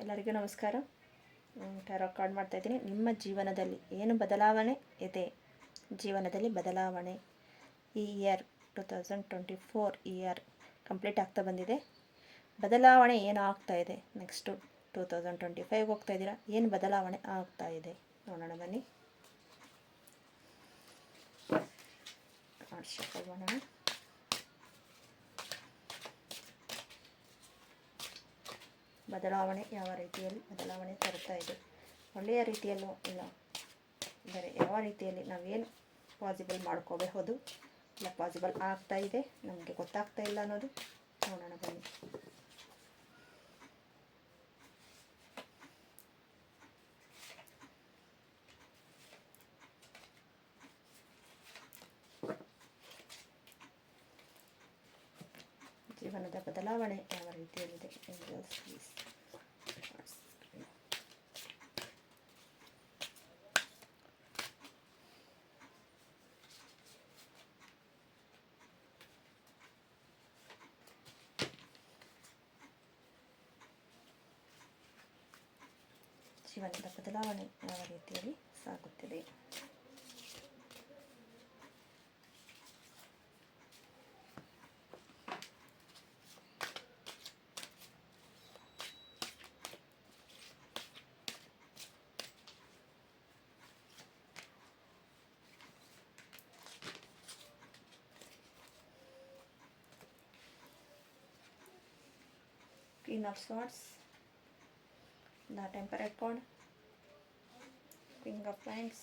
ಎಲ್ಲರಿಗೂ ನಮಸ್ಕಾರ. Tarot card ಮಾಡ್ತಾಯಿದ್ದೀನಿ. ನಿಮ್ಮ ಜೀವನದಲ್ಲಿ ಏನು ಬದಲಾವಣೆ ಇದೆ? ಜೀವನದಲ್ಲಿ ಬದಲಾವಣೆ ಈ ಇಯರ್ 2024 ಇಯರ್ ಕಂಪ್ಲೀಟ್ ಆಗ್ತಾ ಬಂದಿದೆ. ಬದಲಾವಣೆ ಏನಾಗ್ತಾ ಇದೆ? ನೆಕ್ಸ್ಟು 2025 ಹೋಗ್ತಾ ಇದ್ದೀರಾ, ಏನು ಬದಲಾವಣೆ ಆಗ್ತಾ ಇದೆ ನೋಡೋಣ ಬನ್ನಿ. ಮಾಡೋಣ. ಬದಲಾವಣೆ ಯಾವ ರೀತಿಯಲ್ಲಿ ಬದಲಾವಣೆ ತರುತ್ತಾ ಇದೆ? ಒಳ್ಳೆಯ ರೀತಿಯಲ್ಲೂ ಇಲ್ಲ, ಬೇರೆ ಯಾವ ರೀತಿಯಲ್ಲಿ ನಾವೇನು ಪಾಸಿಬಲ್ ಮಾಡ್ಕೋಬಹುದು, ಇಲ್ಲ ಪಾಸಿಬಲ್ ಆಗ್ತಾ ಇದೆ ನಮಗೆ ಗೊತ್ತಾಗ್ತಾ ಇಲ್ಲ ಅನ್ನೋದು ನೋಡೋಣ ಬನ್ನಿ. ಜೀವನದ ಬದಲಾವಣೆ ಯಾವ ರೀತಿಯಲ್ಲಿದೆ? ಜೀವನದ ಬದಲಾವಣೆ ಯಾವ ರೀತಿಯಲ್ಲಿ ಸಾಗುತ್ತಿದೆ? Queen of Swords, the Temperate card, King of Wands,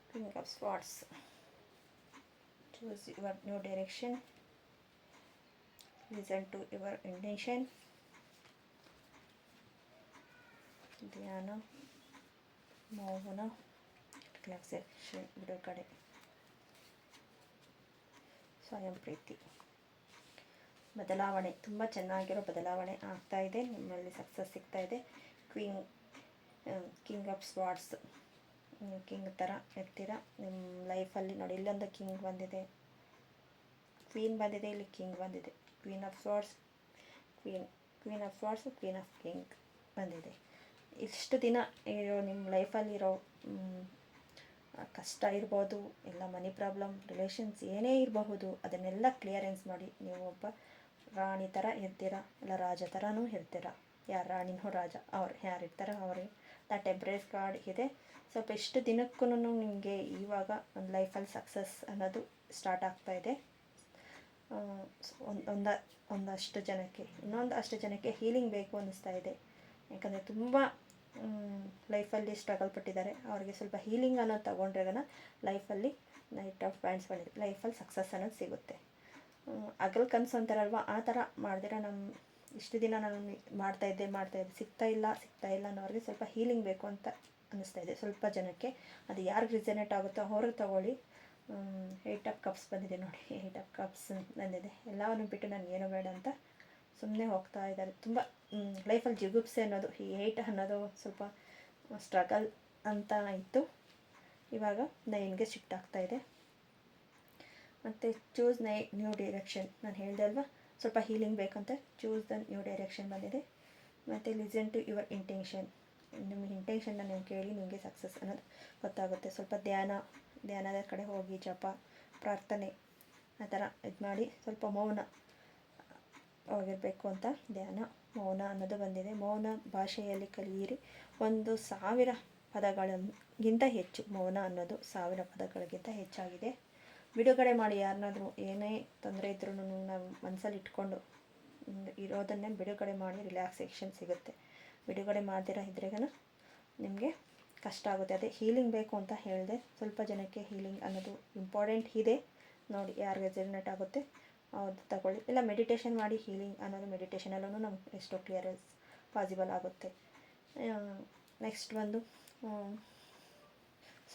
King of Swords. Choose your new direction, listen to your intention, ಧ್ಯಾನ, ಮೌನ, ರಿಲ್ಯಾಕ್ಸೇಷನ್, ಬಿಡುಗಡೆ, ಸ್ವಯಂ ಪ್ರೀತಿ. ಬದಲಾವಣೆ, ತುಂಬ ಚೆನ್ನಾಗಿರೋ ಬದಲಾವಣೆ ಆಗ್ತಾ ಇದೆ, ನಿಮ್ಮಲ್ಲಿ ಸಕ್ಸಸ್ ಸಿಗ್ತಾ ಇದೆ. ಕಿಂಗ್ ಆಫ್ ಸ್ವಾರ್ಡ್ಸ್, ಕಿಂಗ್ ಥರ ಇರ್ತೀರ ನಿಮ್ಮ ಲೈಫಲ್ಲಿ. ನೋಡಿ, ಇಲ್ಲೊಂದು ಕಿಂಗ್ ಬಂದಿದೆ, ಕ್ವೀನ್ ಬಂದಿದೆ, ಇಲ್ಲಿ ಕಿಂಗ್ ಬಂದಿದೆ. Queen of swords, queen of swords, queen of king ಬಂದಿದೆ. ಇಷ್ಟು ದಿನ ಇರೋ ನಿಮ್ಮ ಲೈಫಲ್ಲಿರೋ ಕಷ್ಟ ಇರ್ಬೋದು, ಇಲ್ಲ ಮನಿ ಪ್ರಾಬ್ಲಮ್, ರಿಲೇಷನ್ಸ್ ಏನೇ ಇರಬಹುದು, ಅದನ್ನೆಲ್ಲ ಕ್ಲಿಯರೆನ್ಸ್ ಮಾಡಿ ನೀವು ಒಬ್ಬ ರಾಣಿ ಥರ ಇರ್ತೀರ, ಇಲ್ಲ ರಾಜ ಥರನೂ ಇರ್ತೀರ. ಯಾರು ರಾಣಿನೋ ರಾಜ, ಅವ್ರು ಯಾರು ಇರ್ತಾರೋ ಅವ್ರಿಗೆ. ದ ಟೆಂಪರೇಚರ್ ಕಾರ್ಡ್ ಇದೆ. ಸ್ವಲ್ಪ ಇಷ್ಟು ದಿನಕ್ಕೂ ನಿಮಗೆ ಇವಾಗ ಒಂದು ಲೈಫಲ್ಲಿ ಸಕ್ಸಸ್ ಅನ್ನೋದು ಸ್ಟಾರ್ಟ್ ಆಗ್ತಾ ಇದೆ. ಒಂದಷ್ಟು ಜನಕ್ಕೆ, ಇನ್ನೊಂದಷ್ಟು ಜನಕ್ಕೆ ಹೀಲಿಂಗ್ ಬೇಕು ಅನ್ನಿಸ್ತಾ ಇದೆ. ಯಾಕಂದರೆ ತುಂಬ ಲೈಫಲ್ಲಿ ಸ್ಟ್ರಗಲ್ ಪಟ್ಟಿದ್ದಾರೆ, ಅವರಿಗೆ ಸ್ವಲ್ಪ ಹೀಲಿಂಗ್ ಅನ್ನೋದು ತಗೊಂಡ್ರೆ ಲೈಫಲ್ಲಿ ನೈಟ್ ಆಫ್ ಪ್ಯಾಂಟ್ಸ್ ಬಂದಿದೆ, ಲೈಫಲ್ಲಿ ಸಕ್ಸಸ್ ಅನ್ನೋದು ಸಿಗುತ್ತೆ. ಹಗಲು ಕನಸು ಅಂತಾರಲ್ವ, ಆ ಥರ ಮಾಡ್ದಿರ ನಮ್ಮ ಇಷ್ಟು ದಿನ ನಾನು ಮಾಡ್ತಾಯಿದ್ದೆ ಸಿಗ್ತಾ ಇಲ್ಲ ಅನ್ನೋರಿಗೆ ಸ್ವಲ್ಪ ಹೀಲಿಂಗ್ ಬೇಕು ಅಂತ ಅನ್ನಿಸ್ತಾ ಇದೆ ಸ್ವಲ್ಪ ಜನಕ್ಕೆ. ಅದು ಯಾರಿಗೆ ರಿಸನೇಟ್ ಆಗುತ್ತೋ ಅವ್ರಿಗೆ ತಗೊಳ್ಳಿ. 8 ಆಫ್ ಕಪ್ಸ್ ಬಂದಿದೆ ನೋಡಿ, 8 ಆಫ್ ಕಪ್ಸ್ ಬಂದಿದೆ. ಎಲ್ಲವನ್ನು ಬಿಟ್ಟು ನನಗೆ ಏನೂ ಬೇಡ ಅಂತ ಸುಮ್ಮನೆ ಹೋಗ್ತಾ ಇದ್ದಾರೆ. ತುಂಬ ಲೈಫಲ್ಲಿ ಜಿಗುಪ್ಸೆ ಅನ್ನೋದು, ಈ 8 ಅನ್ನೋದು ಸ್ವಲ್ಪ ಸ್ಟ್ರಗಲ್ ಅಂತ ಇತ್ತು, ಇವಾಗ 9ಗೆ ಶಿಫ್ಟ್ ಆಗ್ತಾ ಇದೆ. ಮತ್ತು ಚೂಸ್ ನ್ಯೂ ಡೈರೆಕ್ಷನ್, ನಾನು ಹೇಳಿದೆ ಅಲ್ವಾ ಸ್ವಲ್ಪ ಹೀಲಿಂಗ್ ಬೇಕಂತ. ಚೂಸ್ ದ ನ್ಯೂ ಡೈರೆಕ್ಷನ್ ಬಂದಿದೆ. ಮತ್ತು ಲಿಸನ್ ಟು ಯುವರ್ ಇಂಟೆನ್ಷನ್, ನಿಮ್ಮ ಇಂಟೆನ್ಷನ್ನ ನೀವು ಕೇಳಿ ನಿಮಗೆ ಸಕ್ಸಸ್ ಅನ್ನೋದು ಗೊತ್ತಾಗುತ್ತೆ. ಸ್ವಲ್ಪ ಧ್ಯಾನದ ಕಡೆ ಹೋಗಿ, ಜಪ, ಪ್ರಾರ್ಥನೆ ಆ ಥರ ಇದು ಮಾಡಿ, ಸ್ವಲ್ಪ ಮೌನ ಹೋಗಿರಬೇಕು ಅಂತ. ಧ್ಯಾನ, ಮೌನ ಅನ್ನೋದು ಬಂದಿದೆ. ಮೌನ ಭಾಷೆಯಲ್ಲಿ ಕಲಿಯಿರಿ. 1,000 ಪದಗಳಿಗಿಂತ ಹೆಚ್ಚು, ಮೌನ ಅನ್ನೋದು 1000 ಪದಗಳಿಗಿಂತ ಹೆಚ್ಚಾಗಿದೆ. ಬಿಡುಗಡೆ ಮಾಡಿ, ಯಾರನ್ನಾದ್ರೂ ಏನೇ ತೊಂದರೆ ಇದ್ರೂ ನಾವು ಮನಸ್ಸಲ್ಲಿ ಇಟ್ಕೊಂಡು ಇರೋದನ್ನೇ ಬಿಡುಗಡೆ ಮಾಡಿ ರಿಲ್ಯಾಕ್ಸೇಷನ್ ಸಿಗುತ್ತೆ. ಬಿಡುಗಡೆ ಮಾಡ್ದಿರ ಇದ್ರೆಗನ ನಿಮಗೆ ಕಷ್ಟ ಆಗುತ್ತೆ. ಅದೇ ಹೀಲಿಂಗ್ ಬೇಕು ಅಂತ ಹೇಳಿದೆ. ಸ್ವಲ್ಪ ಜನಕ್ಕೆ ಹೀಲಿಂಗ್ ಅನ್ನೋದು ಇಂಪಾರ್ಟೆಂಟ್ ಇದೆ. ನೋಡಿ, ಯಾರಿಗೆ ರೆಸನೇಟ್ ಆಗುತ್ತೆ ಅವ್ರದ್ದು ತಗೊಳ್ಳಿ. ಇಲ್ಲ ಮೆಡಿಟೇಷನ್ ಮಾಡಿ ಹೀಲಿಂಗ್ ಅನ್ನೋದು, ಮೆಡಿಟೇಷನಲ್ಲೂ ನಮ್ಗೆ ಎಷ್ಟೋ ಕ್ಲಿಯರೆನ್ಸ್ ಪಾಸಿಬಲ್ ಆಗುತ್ತೆ. ನೆಕ್ಸ್ಟ್ ಬಂದು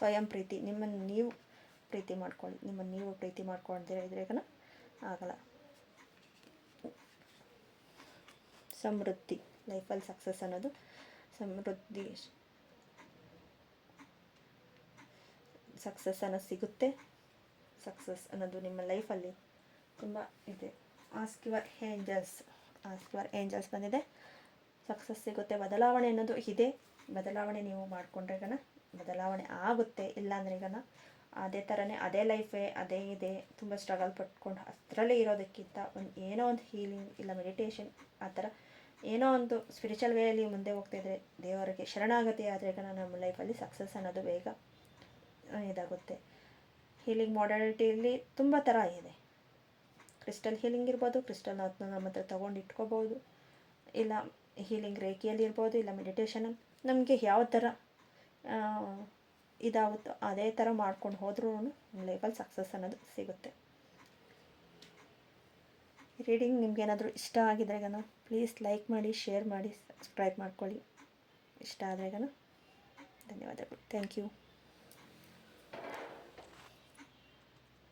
ಸ್ವಯಂ ಪ್ರೀತಿ. ನಿಮ್ಮನ್ನು ನೀವು ಪ್ರೀತಿ ಮಾಡ್ಕೊಳ್ಳಿ. ನಿಮ್ಮನ್ನು ನೀವು ಪ್ರೀತಿ ಮಾಡ್ಕೊಳ್ದಿರ ಇದ್ರೆಗನ ಆಗಲ್ಲ. ಸಮೃದ್ಧಿ, ಲೈಫಲ್ಲಿ ಸಕ್ಸಸ್ ಅನ್ನೋದು ಸಮೃದ್ಧಿ, ಸಕ್ಸಸ್ ಅನ್ನೋದು ಸಿಗುತ್ತೆ. ಸಕ್ಸಸ್ ಅನ್ನೋದು ನಿಮ್ಮ ಲೈಫಲ್ಲಿ ತುಂಬ ಇದೆ. Ask your angels, ask your angels ಬಂದಿದೆ. ಸಕ್ಸಸ್ ಸಿಗುತ್ತೆ. ಬದಲಾವಣೆ ಅನ್ನೋದು ಇದೆ. ಬದಲಾವಣೆ ನೀವು ಮಾಡಿಕೊಂಡ್ರೆ ಗನ ಬದಲಾವಣೆ ಆಗುತ್ತೆ. ಇಲ್ಲಾಂದ್ರೆ ಗನ ಅದೇ ಥರನೇ ಅದೇ ಲೈಫೇ ಅದೇ ಇದೆ, ತುಂಬ ಸ್ಟ್ರಗಲ್ ಪಟ್ಕೊಂಡು ಅದರಲ್ಲೇ ಇರೋದಕ್ಕಿಂತ ಏನೋ ಒಂದು ಹೀಲಿಂಗ್ ಇಲ್ಲ ಮೆಡಿಟೇಷನ್ ಆ ಥರ ಏನೋ ಒಂದು ಸ್ಪಿರಿಚುವಲ್ ವೇಯಲ್ಲಿ ಮುಂದೆ ಹೋಗ್ತಾಯಿದ್ರೆ, ದೇವರಿಗೆ ಶರಣಾಗತಿ ಆದರೆ ಗನ ನಮ್ಮ ಲೈಫಲ್ಲಿ ಸಕ್ಸಸ್ ಅನ್ನೋದು ಬೇಗ ಇದಾಗುತ್ತೆ. ಹೀಲಿಂಗ್ ಮಾಡಾಲಿಟಿಯಲ್ಲಿ ತುಂಬ ಥರ ಇದೆ. ಕ್ರಿಸ್ಟಲ್ ಹೀಲಿಂಗ್ ಇರ್ಬೋದು, ಕ್ರಿಸ್ಟಲ್ನ ನಮ್ಮ ಹತ್ರ ತೊಗೊಂಡು ಇಟ್ಕೋಬೋದು, ಇಲ್ಲ ಹೀಲಿಂಗ್ ರೇಖಿಯಲ್ಲಿ ಇರ್ಬೋದು, ಇಲ್ಲ ಮೆಡಿಟೇಷನ್. ನಮಗೆ ಯಾವ ಥರ ಇದಾಗುತ್ತೋ ಅದೇ ಥರ ಮಾಡ್ಕೊಂಡು ಹೋದ್ರೂ ನಮ್ಮ ಲೈಫಲ್ಲಿ ಸಕ್ಸಸ್ ಅನ್ನೋದು ಸಿಗುತ್ತೆ. ರೀಡಿಂಗ್ ನಿಮ್ಗೇನಾದರೂ ಇಷ್ಟ ಆಗಿದ್ರೆಗನ ಪ್ಲೀಸ್ ಲೈಕ್ ಮಾಡಿ, ಶೇರ್ ಮಾಡಿ, ಸಬ್ಸ್ಕ್ರೈಬ್ ಮಾಡ್ಕೊಳ್ಳಿ. ಇಷ್ಟ ಆದ್ರೆಗನ ಧನ್ಯವಾದಗಳು. Thank you.